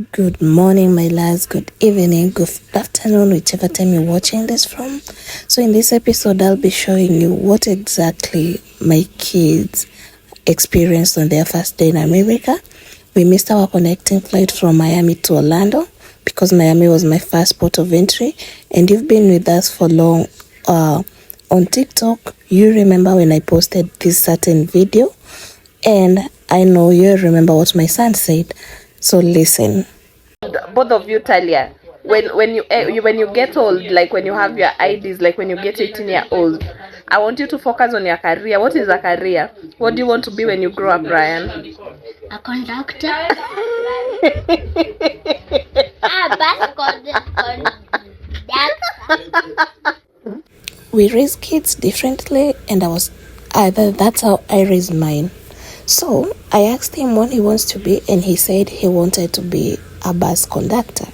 Good morning, my lads. Good evening, good afternoon, whichever time you're watching this from. So in this episode, I'll be showing you what exactly my kids experienced on their first day in America. We missed our connecting flight from Miami to Orlando because Miami was my first port of entry. And you've been with us for long on TikTok. You remember when I posted this certain video, and I know you remember what my son said. So listen. Both of you, Talia, when you get old, like when you have your IDs, like when you get 18-year-old, I want you to focus on your career. What is a career? What do you want to be when you grow up, Ryan? A conductor. A bus conductor. We raise kids differently, and that's how I raised mine. So I asked him what he wants to be, and he said he wanted to be a bus conductor.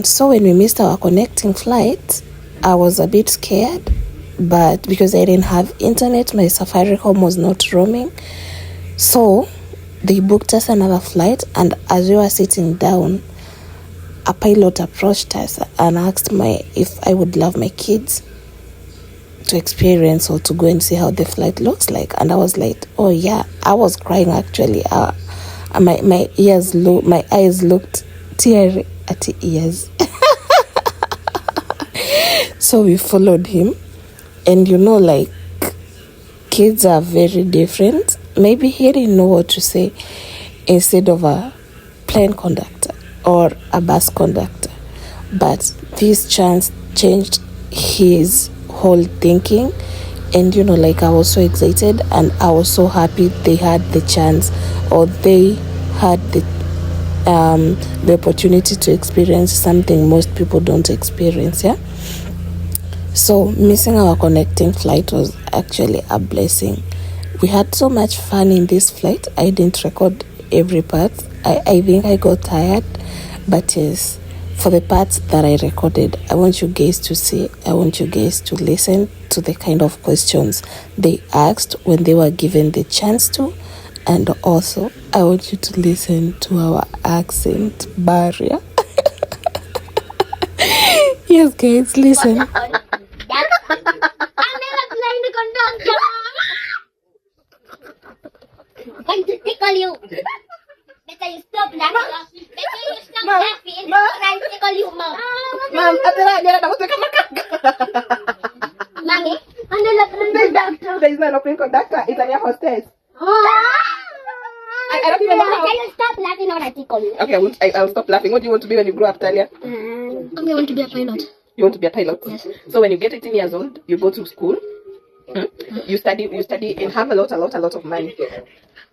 So when we missed our connecting flight, I was a bit scared, but because I didn't have internet, my Safaricom was not roaming. So they booked us another flight, and as we were sitting down, a pilot approached us and asked if I would love my kids to experience or to go and see how the flight looks like. And I was like, oh yeah. I was crying actually. My eyes looked teary at the ears. So we followed him, and like, kids are very different. Maybe he didn't know what to say instead of a plane conductor or a bus conductor, but this chance changed his whole thinking. And like, I was so excited, and I was so happy they had the chance, or they had the opportunity to experience something most people don't experience. So missing our connecting flight was actually a blessing. We had so much fun in this flight. I didn't record every part. I think I got tired, but yes, for the parts that I recorded, I want you guys to see, I want you guys to listen to the kind of questions they asked when they were given the chance to. And also, I want you to listen to our accent barrier. Yes, guys, listen. I'm never playing the conductor. I'm going to tickle you. Better you stop laughing. Better you stop laughing. I'll tickle you, Mom. Mom, Mommy, I'm not playing conductor. there is no plane conductor. It's an air hostess. I don't remember how. Better you stop laughing or I tickle you. Okay, I'll stop laughing. What do you want to be when you grow up, Talia? I want to be a pilot. You want to be a pilot? Yes. So when you get 18 years old, you go to school. You study and have a lot of money.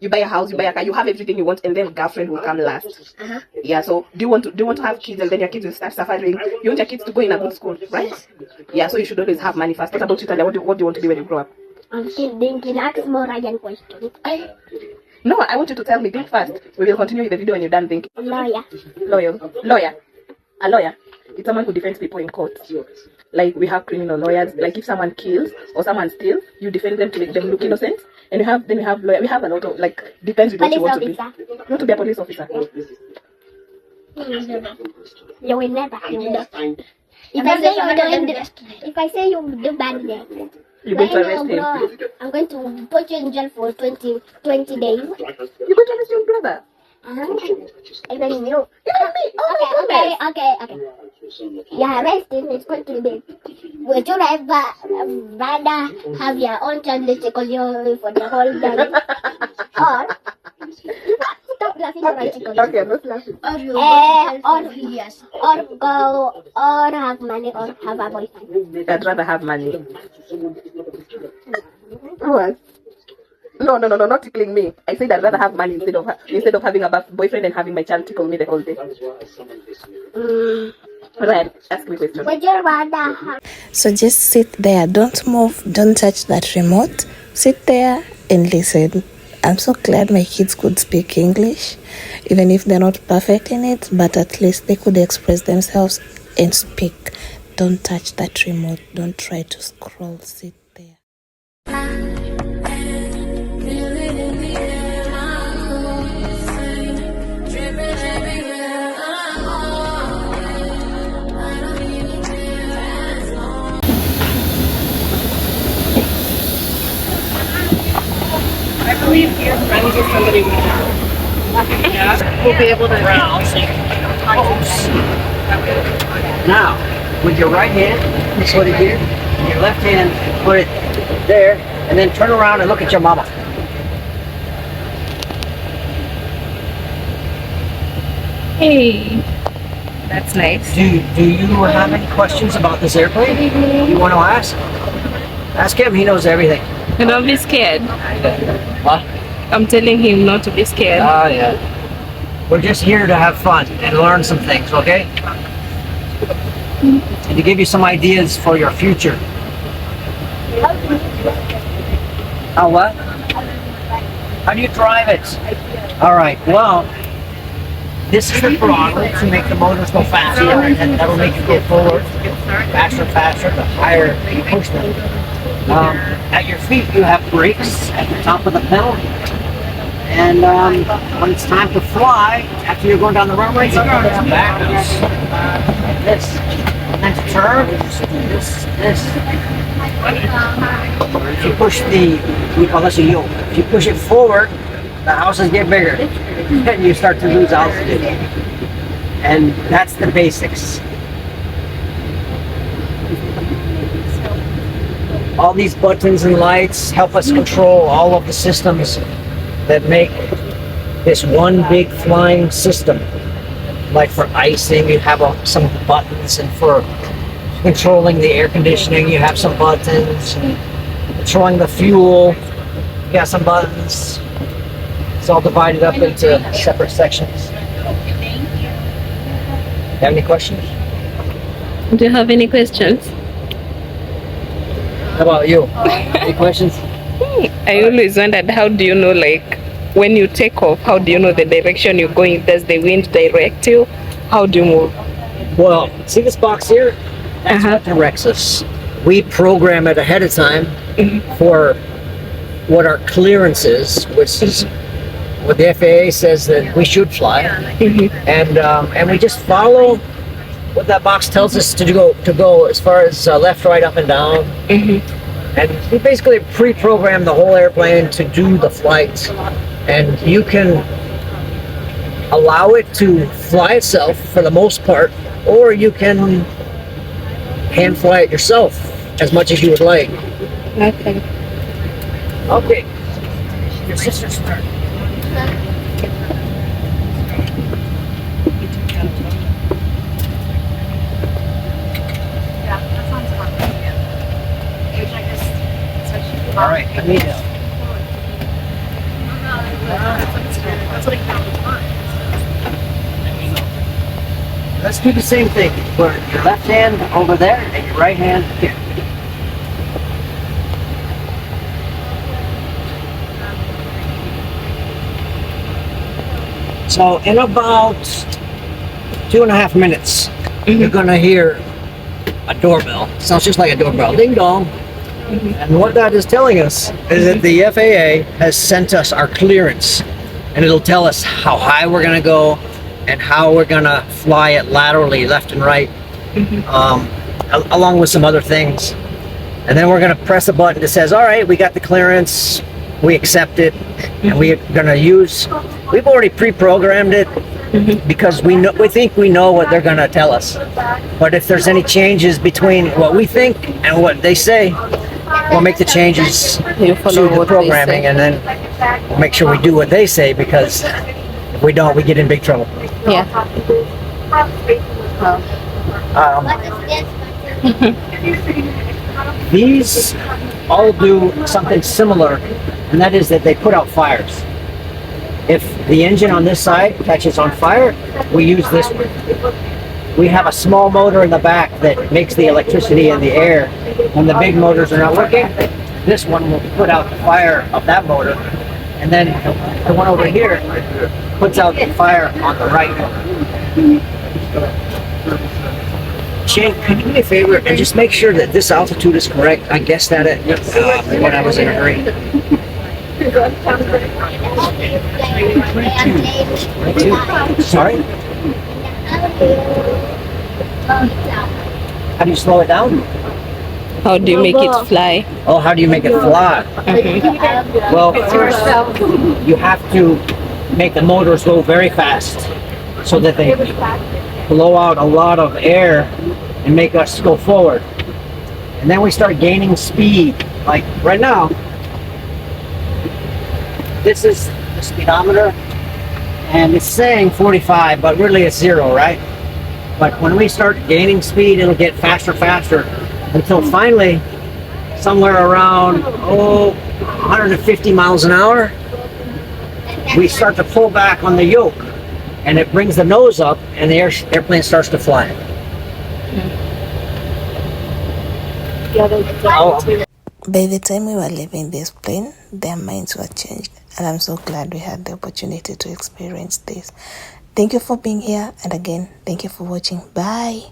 You buy a house, you buy a car, you have everything you want, and then girlfriend will come last. Yeah. So do you want to have kids, and then your kids will start suffering? You want your kids to go in a good school, right? Yes. Yeah. So you should always have money first. What about you, Talia? What do you want to be when you grow up? I'm still thinking. Ask more Ryan questions. No, I want you to tell me. Think fast. We will continue with the video when you're done thinking. Lawyer. Lawyer. A lawyer. It's someone who defends people in court. Like, we have criminal lawyers. Like, if someone kills or someone steals, you defend them to make them look innocent. And we have lawyer. We have a lot of, like, depends with what you want to be. You want to be a police officer? You will never. If I say you do bad things, you're going to arrest him. I'm going to put you in jail for 20 days. You're going to arrest your brother? Even you. Okay. Yeah, arresting is going to be. Would you rather have your own child tickle you for the whole day? Or stop laughing or I tickle you. Okay, I'm not laughing. Or have money or have a boyfriend. I'd rather have money. What? No, not tickling me. I said I'd rather have money instead of having a boyfriend and having my child tickle me the whole day. Right, ask me a question. Would you rather have... So just sit there, don't move, don't touch that remote. Sit there and listen. I'm so glad my kids could speak English, even if they're not perfect in it, but at least they could express themselves and speak. Don't touch that remote, don't try to scroll, sit there. somebody will be able to Round, so you can pose. Now, with your right hand, put it here. And your left hand, put it there. And then turn around and look at your mama. Hey, that's nice. Do you have any questions about this airplane you want to ask? Ask him, he knows everything. And don't be scared. What? I'm telling him not to be scared. Oh, yeah. We're just here to have fun and learn some things, okay? And to give you some ideas for your future. Oh, what? How do you drive it? All right, well, this is the throttle to make the motors go faster, and that'll make you go forward faster and faster the higher you push them. At your feet, you have brakes at the top of the pedal. And when it's time to fly, after you're going down the runway, you go backwards, like this. And then to turn, just do this. If you push we call this a yoke. If you push it forward, the houses get bigger, and you start to lose altitude. And that's the basics. All these buttons and lights help us control all of the systems that make this one big flying system. Like for icing, you have some buttons, and for controlling the air conditioning, you have some buttons. And controlling the fuel, you got some buttons. It's all divided up into separate sections. Have any questions? Do you have any questions? How about you? Any questions? I always wondered, how do you know, like, when you take off, how do you know the direction you're going? Does the wind direct you? How do you move? Well, see this box here? That's what directs us. We program it ahead of time for what our clearance is, which is what the FAA says that we should fly, and we just follow what that box tells us to go as far as left, right, up, and down. And we basically pre-program the whole airplane to do the flight, and you can allow it to fly itself for the most part, or you can hand fly it yourself as much as you would like. Okay. Okay. Your sister's turn. All right, let me know. Let's do the same thing. Put your left hand over there and your right hand here. So in about 2.5 minutes, you're gonna hear a doorbell. Sounds just like a doorbell. Ding dong. And what that is telling us is that the FAA has sent us our clearance, and it'll tell us how high we're gonna go and how we're gonna fly it laterally, left and right, along with some other things. And then we're gonna press a button that says, all right, we got the clearance, we accept it, and we're gonna we've already pre-programmed it because we think we know what they're gonna tell us. But if there's any changes between what we think and what they say, we'll make the changes You to follow the what they programming, say. and then we'll make sure we do what they say, because if we don't, we get in big trouble. Yeah. These all do something similar, and that is that they put out fires. If the engine on this side catches on fire, we use this one. We have a small motor in the back that makes the electricity in the air. When the big motors are not working, this one will put out the fire of that motor, and then the one over here puts out the fire on the right motor. Shane, can you do me a favor and just make sure that this altitude is correct? I guessed at it when I was in a hurry. 22. Sorry? How do you slow it down? How do you make it fly? Oh, how do you make it fly? Well, first you have to make the motors go very fast so that they blow out a lot of air and make us go forward. And then we start gaining speed. Like right now, this is the speedometer and it's saying 45, but really it's 0, right? But when we start gaining speed, it'll get faster, faster, until finally, somewhere around 150 miles an hour, we start to pull back on the yoke, and it brings the nose up, and the airplane starts to fly. By the time we were leaving this plane, their minds were changed, and I'm so glad we had the opportunity to experience this. Thank you for being here, and again, thank you for watching. Bye.